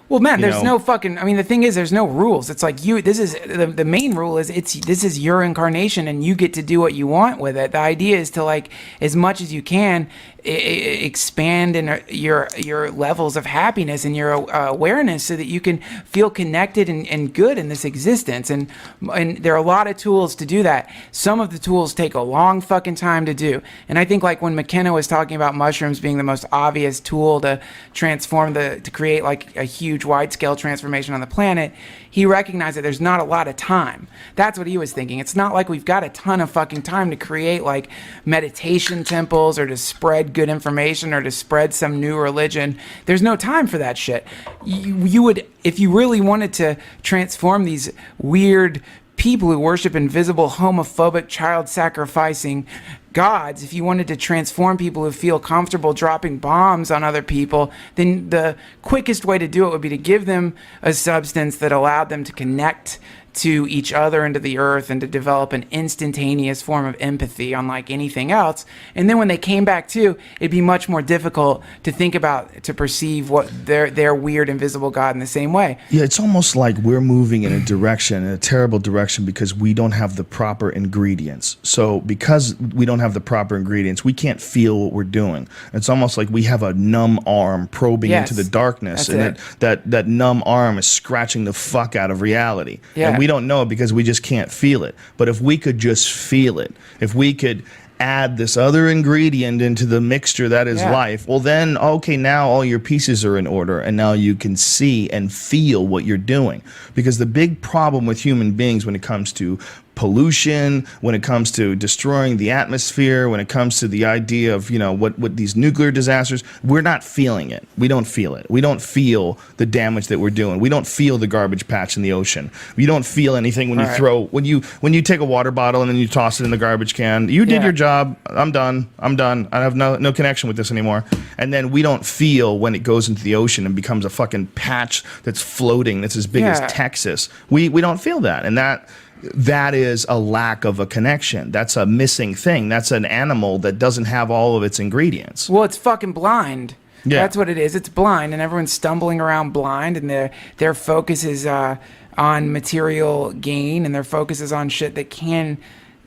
Well, man, there's no fucking. I mean, the thing is, there's no rules. It's like This is the main rule is this is your incarnation, and you get to do what you want with it. The idea is to, like, as much as you can, expand in your levels of happiness and your awareness, so that you can feel connected and good in this existence. And there are a lot of tools to do that. Some of the tools take a long fucking time to do. And I think, like, when McKenna was talking about mushrooms being the most obvious tool to transform to create like a huge wide-scale transformation on the planet, he recognized that there's not a lot of time. That's what he was thinking. It's not like we've got a ton of fucking time to create like meditation temples or to spread good information or to spread some new religion. There's no time for that shit. You would, if you really wanted to transform these weird people who worship invisible, homophobic, child-sacrificing gods, if you wanted to transform people who feel comfortable dropping bombs on other people, then the quickest way to do it would be to give them a substance that allowed them to connect to each other and to the earth and to develop an instantaneous form of empathy unlike anything else. And then when they came back to, it'd be much more difficult to think about, to perceive what their weird invisible God in the same way. Yeah, it's almost like we're moving in a terrible direction, because we don't have the proper ingredients. So because we don't have the proper ingredients, we can't feel what we're doing. It's almost like we have a numb arm probing into the darkness, and that numb arm is scratching the fuck out of reality. Yeah. And we don't know it because we just can't feel it. But if we could just feel it, if we could add this other ingredient into the mixture that is life, well then, okay, now all your pieces are in order, and now you can see and feel what you're doing. Because the big problem with human beings when it comes to pollution, when it comes to destroying the atmosphere, when it comes to the idea of, what these nuclear disasters, we're not feeling it. We don't feel it. We don't feel the damage that we're doing. We don't feel the garbage patch in the ocean. You don't feel anything when you take a water bottle and then you toss it in the garbage can. You did your job. I'm done. I have no connection with this anymore. And then we don't feel when it goes into the ocean and becomes a fucking patch that's floating, that's as big as Texas. We don't feel that. And that is a lack of a connection. That's a missing thing. That's an animal that doesn't have all of its ingredients. Well, it's fucking blind. Yeah. That's what it is. It's blind, and everyone's stumbling around blind, and their focus is on material gain, and their focus is on shit that can,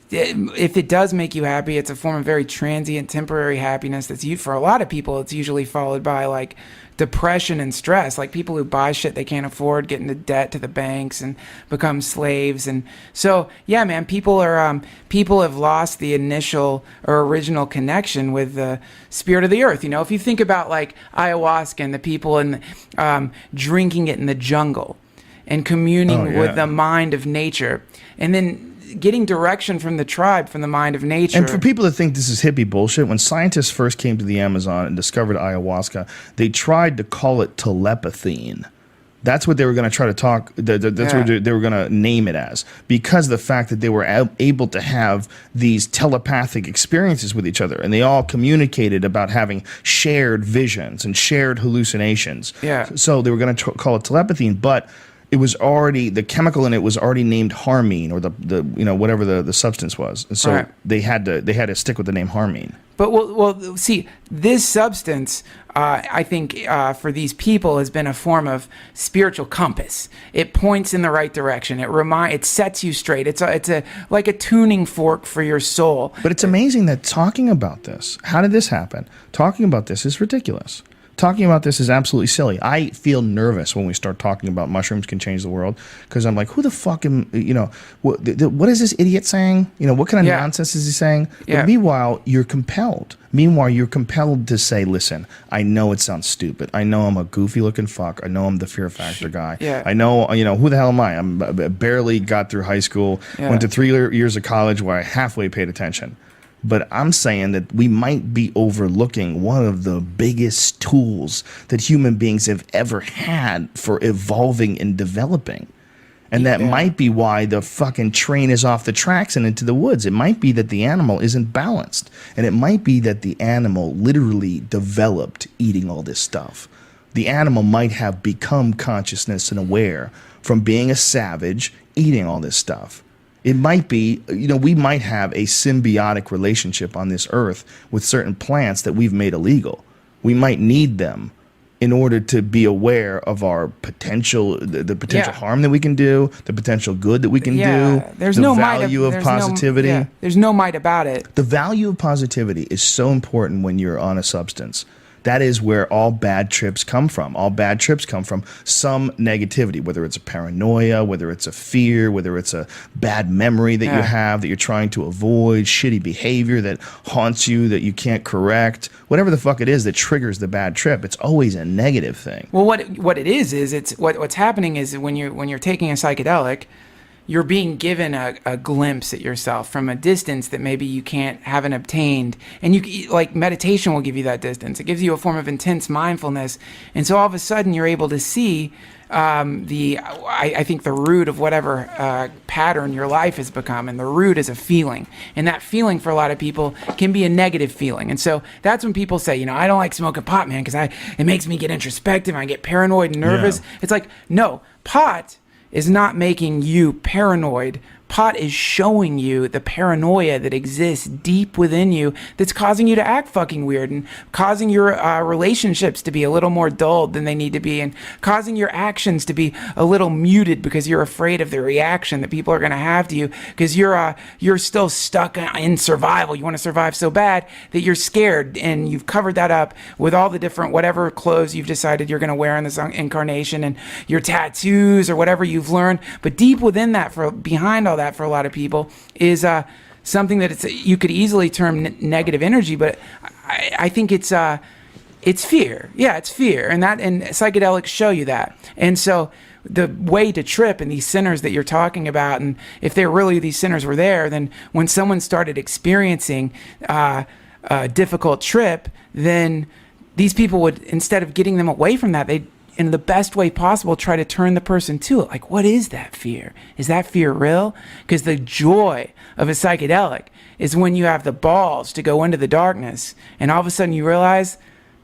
if it does make you happy, it's a form of very transient, temporary happiness that's for a lot of people, it's usually followed by like depression and stress. Like people who buy shit they can't afford, get into debt to the banks and become slaves. And so, yeah, man, people have lost the initial or original connection with the spirit of the earth. If you think about like ayahuasca and the people drinking it in the jungle and communing with the mind of nature, and then getting direction from the tribe, from the mind of nature. And for people that think this is hippie bullshit, when scientists first came to the Amazon and discovered ayahuasca, they tried to call it telepathine. That's what they were going to try to talk, that's what they were going to name it as, because of the fact that they were able to have these telepathic experiences with each other, and they all communicated about having shared visions and shared hallucinations. Yeah. So they were going to call it telepathine, but it was already, the chemical in it was already named harmine, or the whatever the substance was, and so they had to stick with the name harmine. But well, see, this substance, I think, for these people has been a form of spiritual compass. It points in the right direction. It sets you straight. It's like a tuning fork for your soul. But it's amazing that talking about this, how did this happen? Talking about this is ridiculous. Talking about this is absolutely silly. I feel nervous when we start talking about mushrooms can change the world, because I'm like, who the fuck what is this idiot saying? What kind of nonsense is he saying? But meanwhile, you're compelled. You're compelled to say, listen, I know it sounds stupid. I know I'm a goofy looking fuck. I know I'm the Fear Factor guy. Yeah. I know, who the hell am I? I barely got through high school, went to 3 years of college where I halfway paid attention. But I'm saying that we might be overlooking one of the biggest tools that human beings have ever had for evolving and developing. And that might be why the fucking train is off the tracks and into the woods. It might be that the animal isn't balanced. And it might be that the animal literally developed eating all this stuff. The animal might have become consciousness and aware from being a savage, eating all this stuff. It might be, we might have a symbiotic relationship on this earth with certain plants that we've made illegal. We might need them in order to be aware of our potential, the potential harm that we can do, the potential good that we can do, there's the no value of positivity. There's no might about it. The value of positivity is so important when you're on a substance. That is where all bad trips come from. All bad trips come from some negativity, whether it's a paranoia, whether it's a fear, whether it's a bad memory that you have that you're trying to avoid, shitty behavior that haunts you that you can't correct, whatever the fuck it is that triggers the bad trip. It's always a negative thing. Well, what it is it's what's happening is when you're taking a psychedelic, you're being given a glimpse at yourself from a distance that maybe you haven't obtained. And like meditation will give you that distance. It gives you a form of intense mindfulness. And so all of a sudden you're able to see I think the root of whatever pattern your life has become. And the root is a feeling. And that feeling for a lot of people can be a negative feeling. And so that's when people say, I don't like smoking pot, man, because it makes me get introspective. I get paranoid and nervous. Yeah. It's like, no, pot is not making you paranoid. Pot is showing you the paranoia that exists deep within you that's causing you to act fucking weird and causing your relationships to be a little more dulled than they need to be and causing your actions to be a little muted because you're afraid of the reaction that people are going to have to you because you're still stuck in survival. You want to survive so bad that you're scared, and you've covered that up with all the different whatever clothes you've decided you're going to wear in this incarnation and your tattoos or whatever you've learned. But deep within that, behind all that, for a lot of people is something that you could easily term negative energy, but I think it's fear. Yeah, it's fear, and psychedelics show you that. And so the way to trip and these sinners that you're talking about, and if these sinners were there, then when someone started experiencing a difficult trip, then these people would, instead of getting them away from that, they'd, in the best way possible, try to turn the person to it. Like, what is that fear? Is that fear real? Because the joy of a psychedelic is when you have the balls to go into the darkness, and all of a sudden you realize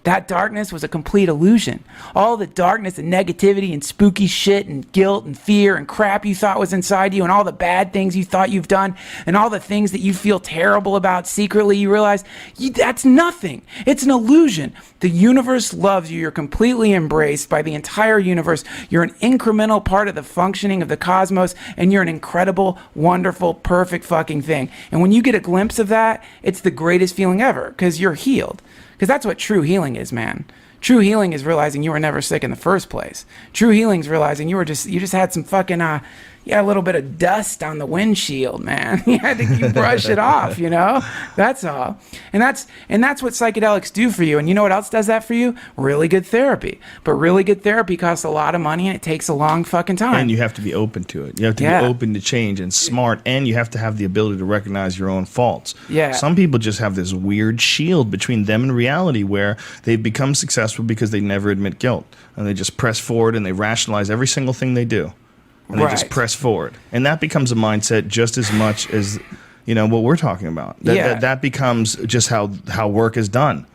that darkness was a complete illusion. All the darkness and negativity and spooky shit and guilt and fear and crap you thought was inside you and all the bad things you thought you've done and all the things that you feel terrible about secretly, you realize that's nothing. It's an illusion. The universe loves you. You're completely embraced by the entire universe. You're an incremental part of the functioning of the cosmos, and you're an incredible, wonderful, perfect fucking thing. And when you get a glimpse of that, it's the greatest feeling ever because you're healed. Because that's what true healing is, man. True healing is realizing you were never sick in the first place. True healing is realizing you just had some fucking a little bit of dust on the windshield, man. You brush it off, That's all. And that's what psychedelics do for you. And you know what else does that for you? Really good therapy. But really good therapy costs a lot of money, and it takes a long fucking time. And you have to be open to it. You have to be open to change and smart, and you have to have the ability to recognize your own faults. Yeah. Some people just have this weird shield between them and reality where they've become successful because they never admit guilt. And they just press forward and they rationalize every single thing they do. And they just press forward. And that becomes a mindset just as much as, what we're talking about. That becomes just how work is done.